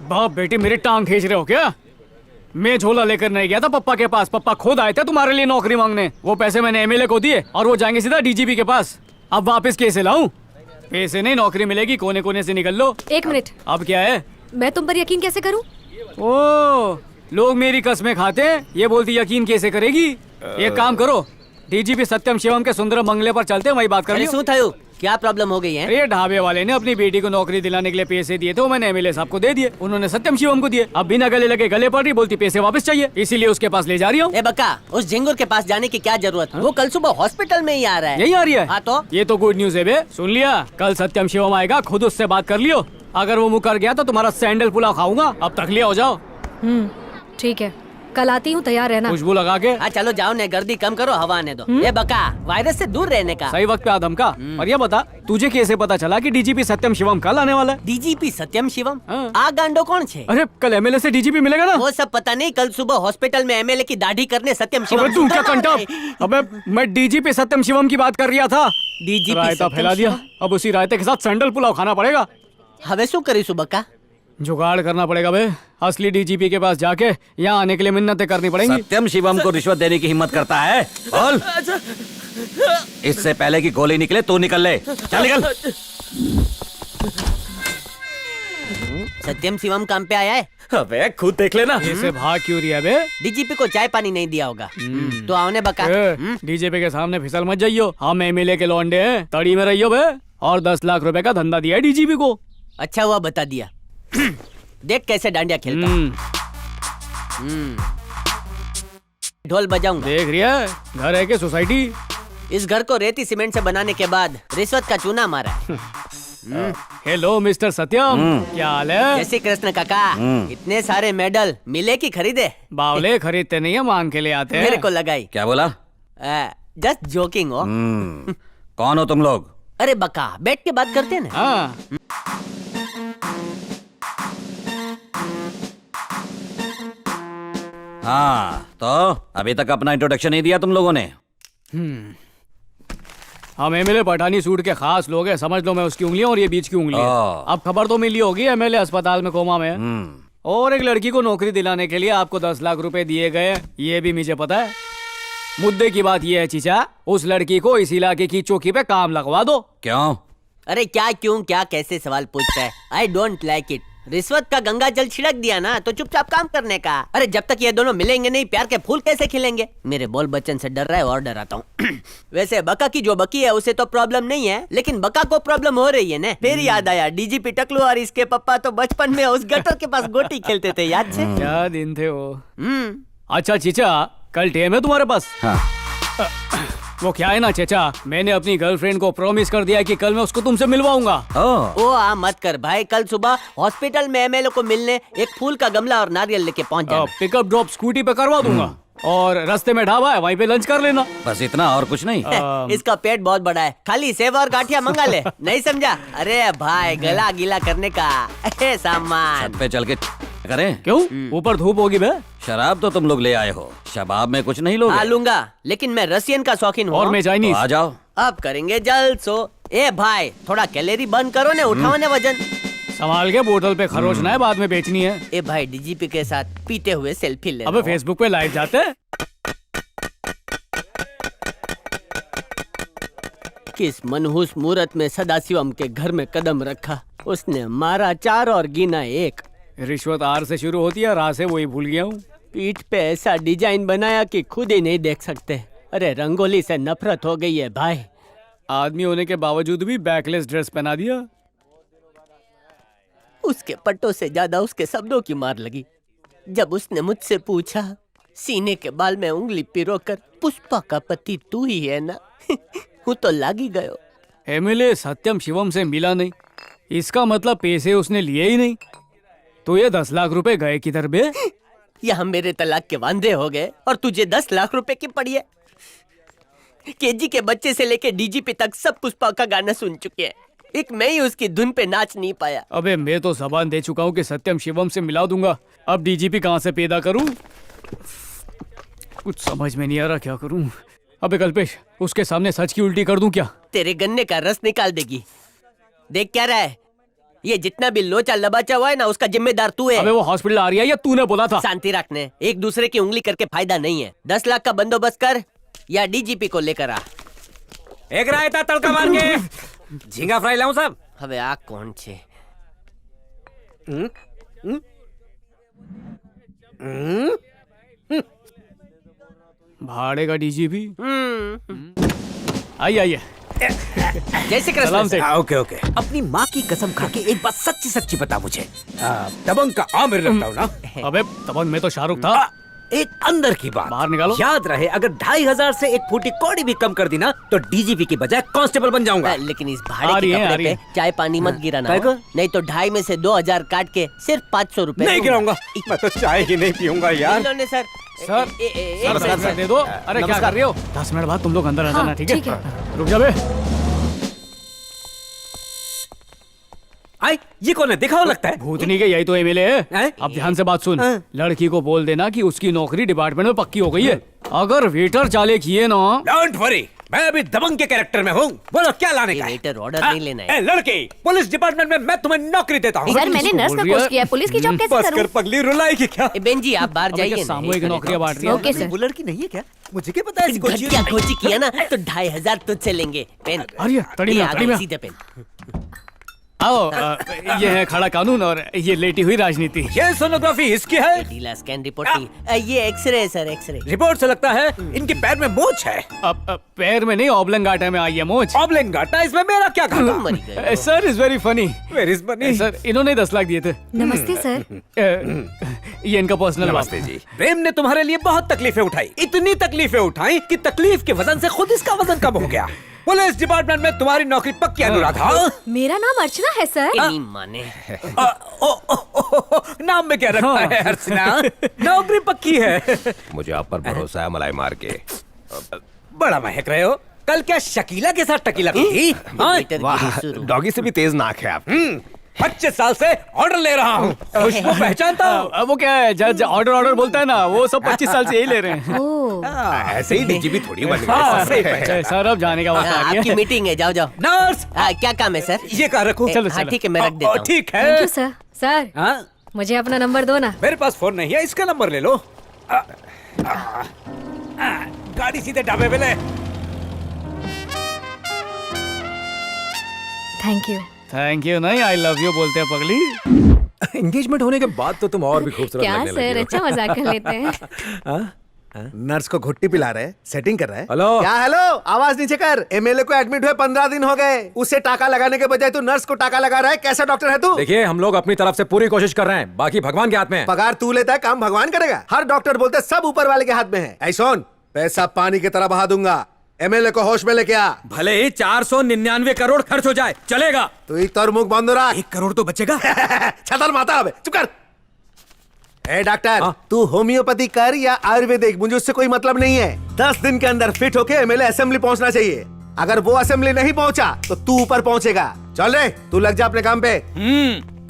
बाप बेटी मेरी टांग खींच रहे हो क्या? मैं झोला लेकर नहीं गया था पप्पा के पास, पप्पा खुद आए थे तुम्हारे लिए नौकरी मांगने। वो पैसे मैंने एमएलए को दिए और वो जाएंगे सीधा डीजीपी के पास। अब वापस कैसे लाऊं? पैसे नहीं, नौकरी मिलेगी, कोने कोने से निकल लो। एक मिनट, अब क्या है? मैं तुम पर यकीन कैसे करूं? ओ, लोग मेरी कस्में खाते हैं, ये बोलती यकीन कैसे करेगी? एक काम करो, डीजीपी सत्यम शिवम के सुंदर बंगले पर चलते हैं, वही बात कर શું થયું? क्या प्रॉब्लम हो गई है? अरे ढाबे वाले ने अपनी बेटी को नौकरी दिलाने के लिए पैसे दिए थे, वो मैंने एमएलए साहब को दे दिए, उन्होंने सत्यम शिवम को दिए। अब बिना गले लगे गले पड़ रही, बोलती पैसे वापस चाहिए, इसीलिए उसके पास ले जा रही हूँ। ए बक्का, उस झिंगुर के पास जाने की क्या जरूरत? वो कल सुबह हॉस्पिटल में ही आ रहा है। यही आ रही है? हाँ तो ये तो गुड न्यूज है बे। सुन लिया, कल सत्यम शिवम आएगा, खुद उससे बात कर लियो। अगर वो मुकर गया तो तुम्हारा सैंडल पुलाव खाऊंगा। अब तक लिया हो जाओ। ठीक है, कल आती हूँ, तैयार रहना। खुशबू लगा के। हाँ चलो जाओ ने, गर्दी कम करो, हवा आने दो। ए बक्का, वायरस से दूर रहने का। सही वक्त पे आदम का। और ये बता, तुझे कैसे पता चला कि डीजीपी सत्यम शिवम कल आने वाला है? डीजीपी सत्यम शिवम? हाँ। आ गांडो कौन छे? अरे कल एमएलए से डीजीपी मिलेगा ना? वो सब पता नहीं, कल सुबह हॉस्पिटल में एमएलए की दाढ़ी करने सत्यम शिवम। अबे तू क्या कंटा? अबे मैं डीजीपी सत्यम शिवम की बात कर रहा था। डीजीपी रायता फैला दिया, अब उसी रायते के साथ सैंडल पुलाव खाना पड़ेगा। हवे शू करीशु बक्का? जुगाड़ करना पड़ेगा बे। असली डीजीपी के पास जाके यहाँ आने के लिए मिन्नतें करनी पड़ेंगी। सत्यम शिवम को रिश्वत देने की हिम्मत करता है? बोल। इससे पहले कि गोली निकले तू निकल ले। चल निकल। सत्यम शिवम काम पे आया है? अबे खुद देख लेना। ऐसे भाग क्यों रही है बे? डीजीपी को चाय पानी नहीं दिया होगा। तो आओने बक्का। डीजीपी के सामने फिसल मत जाइयो, हम एमएलए के लौंडे हैं, तड़ी में रहियो बे। और 10 लाख रुपए का धंधा दिया है डीजीपी को। अच्छा हुआ बता दिया। देख कैसे डांडिया खेलता। ढोल बजाऊंगा। देख रही है, घर है के सोसाइटी? इस घर को रेती सीमेंट से बनाने के बाद रिश्वत का चूना मारा है। हेलो मिस्टर सत्यम, क्या हाल है? जय श्री कृष्ण काका। इतने सारे मेडल मिले कि खरीदे? बावले खरीदते नहीं है, मांग के ले आते हैं। मेरे को लगाई। क्या बोला? जस्ट जोकिंग हो। कौन हो तुम लोग? अरे बका, बैठ के बात करते हैं ना। हाँ। हाँ तो अभी तक अपना इंट्रोडक्शन नहीं दिया तुम लोगों ने। हम एमएलए पठानी सूट के खास लोग हैं, समझ लो मैं उसकी उंगलियां और ये बीच की उंगली है। अब खबर तो मिली होगी, एमएलए अस्पताल में कोमा में है। और एक लड़की को नौकरी दिलाने के लिए आपको 10 लाख रुपए दिए गए, ये भी मुझे पता है। मुद्दे की बात ये है चीचा, उस लड़की को इस इलाके की चौकी पे काम लगवा दो। क्यों? अरे क्या क्यों क्या कैसे सवाल पूछता है? I don't like it. रिश्वत का गंगा जल छिड़क दिया ना तो चुपचाप काम करने का। अरे जब तक ये दोनों मिलेंगे नहीं, प्यार के फूल कैसे खिलेंगे? मेरे बोल बच्चन से डर रहा है और डराता हूँ। वैसे बका की जो बकी है उसे तो प्रॉब्लम नहीं है, लेकिन बका को प्रॉब्लम हो रही है ना। फिर याद आया, डीजीपी टकलू और इसके पापा तो बचपन में उस गटर के पास गोटी खेलते थे, याद है? क्या दिन थे वो। अच्छा चीचा, कल टेम है तुम्हारे पास? हाँ। वो क्या है ना चेचा, मैंने अपनी गर्लफ्रेंड को प्रॉमिस कर दिया कि कल मैं उसको तुमसे मिलवाऊंगा। ओ मत कर भाई, कल सुबह हॉस्पिटल में एमएलए को मिलने एक फूल का गमला और नारियल लेके पहुंच जाना। पिकअप ड्रॉप स्कूटी पे करवा दूंगा और रास्ते में ढाबा है, वहीं पे लंच कर लेना। बस इतना, और कुछ नहीं? इसका पेट बहुत बड़ा है, खाली सेव और गाठिया मंगा ले। नहीं समझा? अरे भाई, गला गीला करने का सामान। छत पे चल के करें? क्यों? ऊपर धूप होगी बे। शराब तो तुम लोग ले आए हो, शबाब में कुछ नहीं लोगे? लूंगा, लेकिन मैं रशियन का शौकीन हूँ। और मैं चाइनीज। तो आ जाओ। अब करेंगे जल्द सो। ए भाई, थोड़ा कैलोरी बर्न करो ने, उठाओ ने वजन। संभाल के, बोतल पे खरोचना है, बाद में बेचनी है। ए भाई, डीजीपी के साथ पीते हुए सेल्फी ले। अबे फेसबुक पे लाइव जाते हैं। किस मनहूस मुहूर्त में सदाशिवम के घर में कदम रखा, उसने मारा 4 और गिना 1। रिश्वत आर से शुरू होती है, रा से वही भूल गया हूँ। पीठ पे ऐसा डिजाइन बनाया कि खुद ही नहीं देख सकते। अरे रंगोली से नफरत हो गई है भाई। आदमी होने के बावजूद भी बैकलेस ड्रेस पहना दिया। उसके पट्टों से ज्यादा उसके शब्दों की मार लगी जब उसने मुझसे पूछा, सीने के बाल में उंगली पिरोकर, पुष्पा का पति तू ही है ना? वो तो लागी गयो। एमएलए सत्यम शिवम से मिला नहीं, इसका मतलब पैसे उसने लिए ही नहीं। तो ये 10 लाख रुपए गए किधर बे? यहाँ मेरे तलाक के वांदे हो गए और तुझे 10 लाख रुपए की पड़ी है। केजी के बच्चे से लेके डीजीपी तक सब पुष्पा का गाना सुन चुके हैं, एक मैं ही उसकी धुन पे नाच नहीं पाया। अबे मैं तो जबान दे चुका हूँ कि सत्यम शिवम से मिला दूंगा, अब डीजीपी कहाँ से पैदा करूँ? कुछ समझ में नहीं आ रहा क्या करूँ। अबे कल्पेश, उसके सामने सच की उल्टी कर दूं क्या? तेरे गन्ने का रस निकाल देगी। देख क्या रहा है, ये जितना भी लोचा लबाचा हुआ है ना, उसका जिम्मेदार तू है। अबे वो हॉस्पिटल आ रही है या तूने बोला था? शांति रखने, एक दूसरे की उंगली करके फायदा नहीं है। 10 लाख का बंदोबस्त कर या डीजीपी को लेकर आ। एक रायता तड़का मार के झींगा फ्राई लाऊं सब। હવે આ કોણ છે? भाड़े का डीजीपी। आइए आइए। જય શ્રી सलाम કૃષ્ણ। से। Okay okay. अपनी माँ की कसम खा के एक बात सच्ची सच्ची बता मुझे, दबंग का आमिर लगता हूँ ना? अबे तबंग में तो शाहरुख था। एक अंदर की बात बाहर निकालो। याद रहे, अगर 2500 से एक फूटी कौड़ी भी कम कर दी ना तो डीजीपी की बजाय कांस्टेबल बन जाऊंगा। लेकिन इस आ भाड़े रही के है, आ कपड़े रही पे है। चाय पानी मत गिराना काय हो। को? नहीं तो 2.5 में से 2000 काट के सिर्फ 500 रुपए नहीं दूंगा। गिराऊंगा, मैं तो चाय ही नहीं पीऊंगा यार। इन्होंने सर सर एक सर मिनट, दे दो। अरे क्या कर रही हो? 10 मिनट बाद तुम लोग अंदर आ हाँ, जाना, ठीक ठीक है? रुक जा बे। आई ये कौन है? दिखाओ, लगता है भूतनी के यही तो एमएलए है। हैं? अब ध्यान से बात सुन। हाँ। लड़की को बोल देना कि उसकी नौकरी डिपार्टमेंट में पक्की हो गई है। अगर वेटर चाले किए ना। डोंट वरी, मैं अभी दबंग के कैरेक्टर में हूँ। बोलो क्या लाने ये का है? वेटर ऑर्डर हाँ? नहीं लेना है। ए, लड़की, पुलिस डिपार्टमेंट में मैं तुम्हें नौकरी देता हूँ। सर मैंने नर्स का बोल रही है? कोर्स किया है, पुलिस की जॉब कैसे बस करूं? कर पगली, रुलाएगी क्या? ए, बेन जी आप बाहर अबे क्या जाइए ना, सामूहिक एक नौकरियां बांट रही है? Okay sir. वो लड़की नहीं है क्या? मुझे क्या पता है इसको? घटिया खोजी किया ना तो 2500 तुझसे लेंगे। पेन अरे तड़ी ये में, आ तड़ी गई, में। सीधे पेन। आओ ये है खड़ा कानून और ये लेटी हुई राजनीति। ये सोनोग्राफी इसकी है। ढीला स्कैन रिपोर्ट नहीं, ये एक्सरे है सर, एक्सरे। रिपोर्ट से लगता है इनके पैर में मोच है। अब पैर में नहीं, ऑब्लंगाटा में आई है मोच। ऑबलेंग घाटा, इसमें मेरा क्या घाटा? मर गए। Sir is very funny. Where is money? Sir इन्होंने 10 लाख दिए थे। नमस्ते सर। ये इनका पर्सनल बात है। जी। प्रेम ने तुम्हारे लिए बहुत तकलीफें उठाई, इतनी तकलीफें उठाई कि तकलीफ के वजन से खुद इसका वजन कम हो गया। पुलिस डिपार्टमेंट में तुम्हारी नौकरी पक्की, अनुराधा। मेरा नाम अर्चना है सर। नहीं माने। नाम में क्या रखा है अर्चना? नौकरी पक्की है। मुझे आप पर भरोसा है मलाई मार के। बड़ा महक रहे हो। कल क्या शकीला के साथ टकीला की थी? हाँ? वेटर गिरी शुरू। डॉगी से भी तेज नाक है आप। 25 साल से ऑर्डर ले रहा हूँ, खुशबू पहचानता हूँ। अब वो क्या है, जज ऑर्डर ऑर्डर बोलता है ना, वो सब 25 साल से यही ले रहे हैं। ओह ऐसे ही डीजीपी थोड़ी बन हाँ, सही गए। पहचान। सर अब जाने का वक्त आ आपकी गया। मीटिंग है, जाओ जाओ। नर्स, क्या काम है सर? ये कहा रखो। चलो, हाँ चलो। ठीक है, मैं रख देता हूँ। ठीक थैंक है। You sir. सर हाँ? मुझे अपना नंबर दो ना। मेरे पास फोन नहीं है, इसका नंबर ले लो। गाड़ी सीधे ढाबे पे ले। Thank you. थैंक यू नहीं, आई लव यू बोलते हैं पगली। एंगेजमेंट होने के बाद तो तुम और भी खूबसूरत क्या लगने सर, लगी हो। अच्छा मजाक कर लेते हैं। नर्स को घुट्टी पिला रहे, सेटिंग कर रहे हैं। हेलो। क्या हेलो, आवाज नीचे कर। एमएलए को एडमिट हुए 15 दिन हो गए, उसे टाका लगाने के बजाय तू नर्स को टाका लगा रहा है। कैसा डॉक्टर है तू? देखिए हम लोग अपनी तरफ से पूरी कोशिश कर रहे हैं, बाकी भगवान के हाथ में है। पगार तू लेता है, काम भगवान करेगा। हर डॉक्टर बोलते सब ऊपर वाले के हाथ में है। ऐ सुन, पैसा पानी की तरह बहा दूंगा, एमएलए को होश में लेके आ। भले ही 499 करोड़ खर्च हो जाए चलेगा। तू एक तोर मुंह बंद रहा। 1 करोड़ तो बचेगा। छतर माता अबे, चुप कर। ए डॉक्टर, तू होम्योपैथी कर या आयुर्वेदिक, मुझे उससे कोई मतलब नहीं है। 10 दिन के अंदर फिट होके एमएलए असेंबली पहुंचना चाहिए। अगर वो असेंबली नहीं पहुंचा तो तू ऊपर पहुंचेगा। चल रे, तू लग जा अपने काम पे।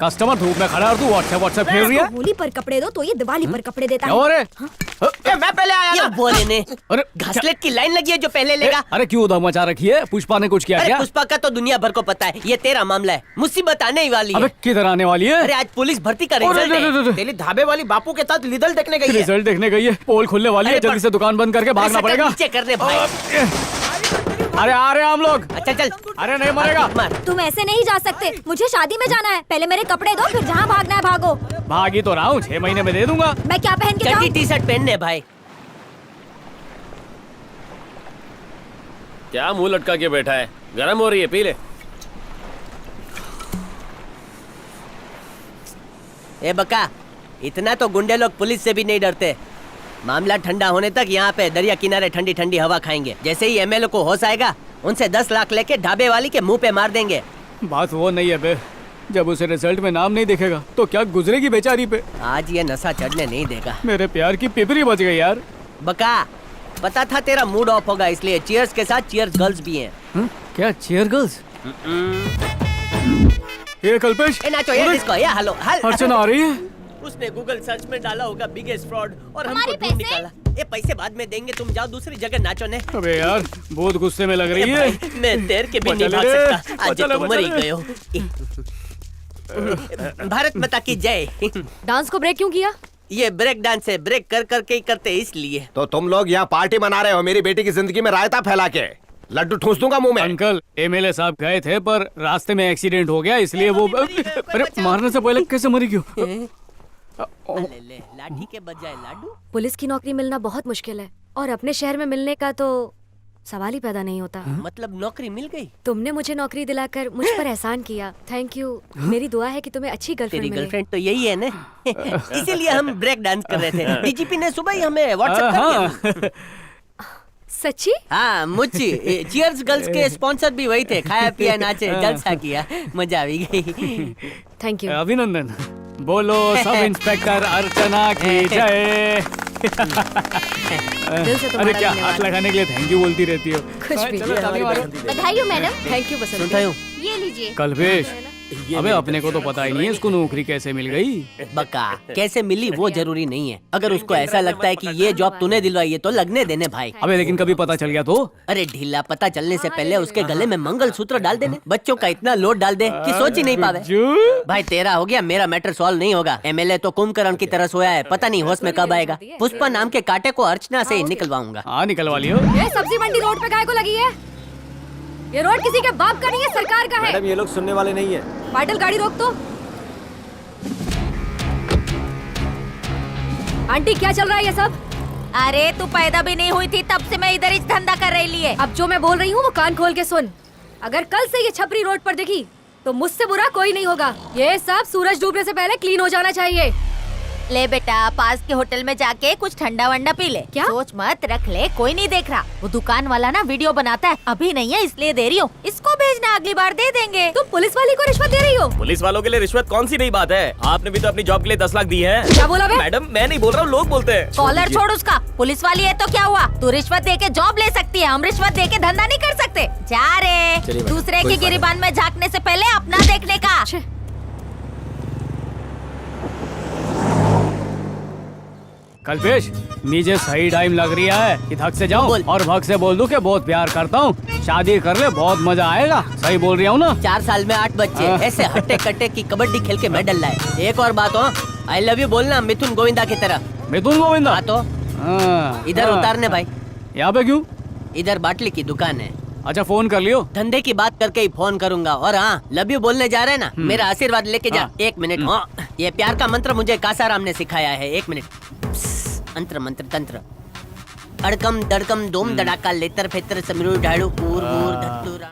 कस्टमर धूप में खड़ा है और तू व्हाट्सएप फेर रही है। होली पर कपड़े दो तो ये दिवाली पर कपड़े देता क्या है। हो रहे? मैं पहले आया ना। बोले ने अरे घासलेट की लाइन लगी है जो पहले लेगा। अरे क्यों उधम मचा रखी है? पुष्पा ने कुछ किया अरे क्या? पुष्पा का तो दुनिया भर को पता है, ये तेरा मामला है। मुसीबत आने ही वाली अबे है। किधर आने वाली है? अरे आज पुलिस भर्ती का अरे, रिजल्ट अरे, अरे, है। अरे। तेरी ढाबे वाली बापू के साथ लिदल देखने गई है। रिजल्ट देखने गई है, पोल खुलने वाली है, अरे, जल्दी पर- से दुकान बंद करके भागना ऐसा कर, पड़ेगा। नीचे करने भाई। अरे आ रहे हैं हम लोग। अच्छा चल। अरे नहीं मरेगा। मार। तुम ऐसे नहीं जा सकते, मुझे शादी में जाना है। पहले मेरे कपड़े दो, फिर जहाँ भागना है भागो। भागी तो रहा हूँ, 6 महीने में दे दूंगा। मैं क्या पहन के चड्डी जाऊँ? टी शर्ट पहनने भाई। क्या मुंह लटका के बैठा है? गरम हो रही है, पी ले। ए बका, इतना तो गुंडे लोग पुलिस से भी नहीं डरते। मामला ठंडा होने तक यहाँ पे दरिया किनारे ठंडी ठंडी हवा खाएंगे। जैसे ही एमएलए को होश आएगा, उनसे 10 लाख लेके ढाबे वाली के मुंह पे मार देंगे। बात वो नहीं है बे, जब उसे रिजल्ट में नाम नहीं दिखेगा तो क्या गुजरेगी बेचारी पे। आज ये नशा चढ़ने नहीं देगा। मेरे प्यार की पिपरी बच गई यार। बका, पता था तेरा मूड ऑफ होगा, इसलिए चीयर्स के साथ चीयर्स गर्ल्स भी हैं। क्या चेयर गर्ल्स? ये कल्पेश, ए नाचो, ये डिस्को, ये हेलो हेलो। अर्चना आ रही है। उसने गूगल सर्च में डाला होगा बिगेस्ट फ्रॉड और हमको हमारे ढूंढ पैसे? निकाला। ये पैसे बाद में देंगे, तुम जाओ दूसरी जगह नाचो ने। अबे यार बहुत गुस्से में लग रही ए है। भाई, मैं तैर के भी नहीं बचा भाग ले रे, सकता। आज बचा ले, तुम मर ही बचा ले। गए हो। भारत माता की जय। डांस को ब्रेक क्यों किया? ये ब्रेक डांस है, ब्रेक कर करके ही करते इसलिए। तो तुम लोग यहाँ पार्टी मना रहे हो, मेरी बेटी की जिंदगी में रायता फैला के। लड्डू ठूस दूंगा मुंह में। अंकल एमएलए साहब गए थे पर रास्ते में एक्सीडेंट हो गया इसलिए वो अरे मारने से पहले कैसे मरी क्यों? ले ले, लाठी के बजाय लाडू। पुलिस की नौकरी मिलना बहुत मुश्किल है और अपने शहर में मिलने का तो सवाल ही पैदा नहीं होता। मतलब नौकरी मिल गई? तुमने मुझे नौकरी दिलाकर मुझ पर एहसान किया, थैंक यू। मेरी दुआ है कि तुम्हें अच्छी तेरी गर्लफ्रेंड मिले। गर्लफ्रेंड तो यही है ना। इसीलिए हम ब्रेक डांस कर रहे थे। डीजीपी ने सुबह ही हमें व्हाट्सएप कर दिया। सच्ची? हाँ मुच्ची, चीयर्स गर्ल्स के स्पॉन्सर भी वही थे। खाया पिया नाचे जलसा किया, मजा भी गई। Thank you. अभिनंदन। बोलो सब इंस्पेक्टर अर्चना की जय। दिल से अरे तुम्हारा क्या धन्यवाद। हाथ लगाने के लिए थैंक यू बोलती रहती हो। कुछ भी। चलो, ताली मारो। बधाई हो मैडम। थैंक यू बसंती। सुनता हूँ। ये लीजिए। कल्पेश, अबे अपने को तो पता ही नहीं है इसको नौकरी कैसे मिल गई। बका कैसे मिली वो जरूरी नहीं है। अगर उसको ऐसा लगता है कि ये जॉब तूने दिलवाई है तो लगने देने भाई। अबे लेकिन कभी पता चल गया तो? अरे ढीला, पता चलने से पहले उसके गले में मंगलसूत्र डाल देने। बच्चों का इतना लोड डाल दे कि सोच ही नहीं पावे। भाई तेरा हो गया, मेरा मैटर सॉल्व नहीं होगा। एमएलए तो कुंभकर्ण की तरह सोया है, पता नहीं होश में कब आएगा। पुष्पा नाम के कांटे को अर्चना से ही निकलवाऊंगा। हाँ निकलवा लियो। ये सब्जी मंडी रोड पे काहे को लगी है? ये रोड किसी के बाप का नहीं है, सरकार का है। मैडम ये लोग सुनने वाले नहीं है। पाटिल गाड़ी रोक तो। आंटी क्या चल रहा है ये सब? अरे तू पैदा भी नहीं हुई थी तब से मैं इधर ही धंधा कर रही है। अब जो मैं बोल रही हूँ वो कान खोल के सुन। अगर कल से ये छपरी रोड पर दिखी तो मुझसे बुरा कोई नहीं होगा। ये सब सूरज डूबने से पहले क्लीन हो जाना चाहिए। ले बेटा, पास के होटल में जाके कुछ ठंडा वंडा पी ले। क्या? सोच मत, रख ले, कोई नहीं देख रहा। वो दुकान वाला ना वीडियो बनाता है, अभी नहीं है इसलिए दे रही हूँ। इसको भेजना, अगली बार दे देंगे। तुम पुलिस वाली को रिश्वत दे रही हो? पुलिस वालों के लिए रिश्वत कौन सी नई बात है? आपने भी तो अपनी जॉब के लिए 10 लाख दी है। क्या बोला बे? मैडम मैं नहीं बोल रहा हूँ, लोग बोलते हैं। कॉलर छोड़ उसका। पुलिस वाली है तो क्या हुआ? तू रिश्वत दे के जॉब ले सकती है, हम रिश्वत दे के धंधा नहीं कर सकते। जा रे, दूसरे की गिरीबान में झांकने से पहले अपना देखने का। कल्पेश, नीचे सही टाइम लग रहा है कि थक से जाऊं बोल। और भग से बोल दूं कि बहुत प्यार करता हूँ, शादी कर ले, बहुत मजा आएगा। सही बोल रही हूँ ना? 4 साल में 8 बच्चे, ऐसे हट्टे कट्टे की कबड्डी खेल के मेडल लाए। एक और बात हो, आई लव यू बोलना मिथुन गोविंदा की तरह। मिथुन गोविंदा? हाँ तो इधर उतारने भाई। यहाँ पे क्यों? इधर बाटली की दुकान है। अच्छा फोन कर लियो। धंधे की बात करके ही फोन करूंगा। और हाँ, लव यू बोलने जा रहे हैं ना, मेरा आशीर्वाद लेके जा। 1 मिनट। हाँ, ये प्यार का मंत्र मुझे कासाराम ने सिखाया है। 1 मिनट। अंत्र मंत्र तंत्र। अड़कम दड़कम दोम दड़ाका लेतर फेतर समरू ढाड़ू पूर धत्तूरा।